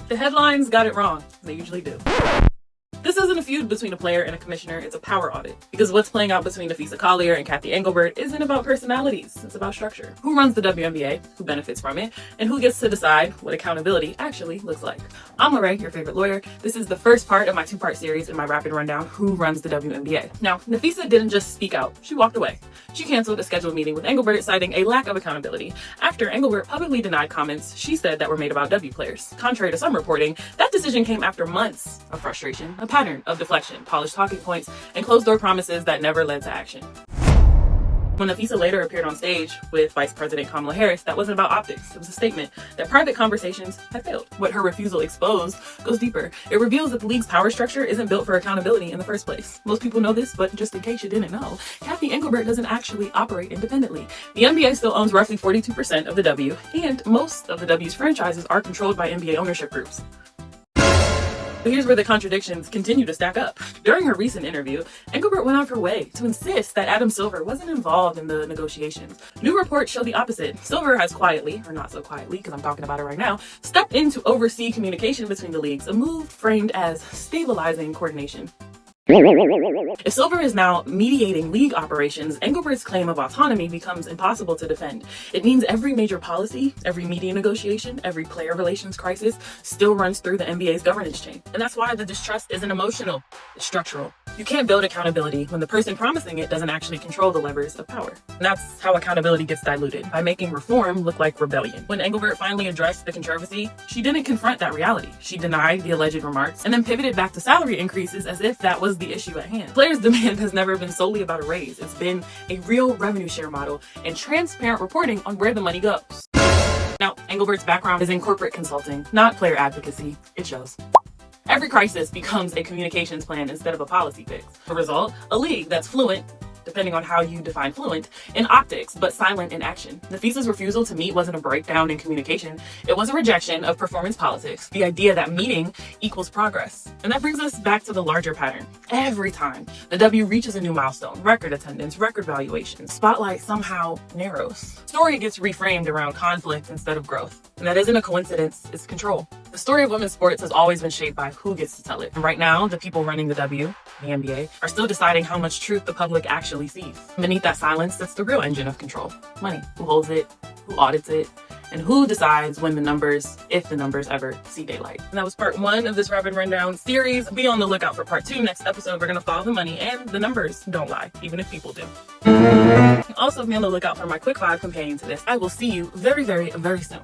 The headlines got it wrong. They usually do. This isn't a feud between a player and a commissioner, it's a power audit. Because what's playing out between Napheesa Collier and Cathy Engelbert isn't about personalities, it's about structure. Who runs the WNBA, who benefits from it, and who gets to decide what accountability actually looks like. I'm Lorraine, your favorite lawyer. This is the first part of my two-part series in my rapid rundown, Who Runs the WNBA. Now, Napheesa didn't just speak out, she walked away. She canceled a scheduled meeting with Engelbert, citing a lack of accountability. After Engelbert publicly denied comments she said that were made about W players. Contrary to some reporting, that decision came after months of frustration, a pattern of deflection, polished talking points, and closed-door promises that never led to action. When Napheesa later appeared on stage with Vice President Kamala Harris, that wasn't about optics. It was a statement that private conversations had failed. What her refusal exposed goes deeper. It reveals that the league's power structure isn't built for accountability in the first place. Most people know this, but just in case you didn't know, Cathy Engelbert doesn't actually operate independently. The NBA still owns roughly 42% of the W, and most of the W's franchises are controlled by NBA ownership groups. But here's where the contradictions continue to stack up. During her recent interview, Engelbert went out of her way to insist that Adam Silver wasn't involved in the negotiations. New reports show the opposite. Silver has quietly, or not so quietly, because I'm talking about it right now, stepped in to oversee communication between the leagues, a move framed as stabilizing coordination. If Silver is now mediating league operations, Engelbert's claim of autonomy becomes impossible to defend. It means every major policy, every media negotiation, every player relations crisis still runs through the NBA's governance chain. And that's why the distrust isn't emotional, it's structural. You can't build accountability when the person promising it doesn't actually control the levers of power. And that's how accountability gets diluted, by making reform look like rebellion. When Engelbert finally addressed the controversy, she didn't confront that reality. She denied the alleged remarks and then pivoted back to salary increases as if that was the issue at hand. Players' demand has never been solely about a raise. It's been a real revenue share model and transparent reporting on where the money goes. Now, Engelbert's background is in corporate consulting, not player advocacy. It shows. Every crisis becomes a communications plan instead of a policy fix. The result, a league that's fluent, depending on how you define fluent, in optics, but silent in action. Napheesa's refusal to meet wasn't a breakdown in communication. It was a rejection of performance politics, the idea that meeting equals progress. And that brings us back to the larger pattern. Every time the W reaches a new milestone, record attendance, record valuation, spotlight somehow narrows. Story gets reframed around conflict instead of growth. And that isn't a coincidence, it's control. The story of women's sports has always been shaped by who gets to tell it. And right now, the people running the W, the NBA, are still deciding how much truth the public actually sees. Beneath that silence, that's the real engine of control. Money. Who holds it? Who audits it? And who decides when the numbers, if the numbers ever see daylight. And that was part 1 of this rapid rundown series. Be on the lookout for part 2. Next episode, we're going to follow the money, and the numbers don't lie, even if people do. Also, be on the lookout for my quick 5 companion to this. I will see you very, very, very soon.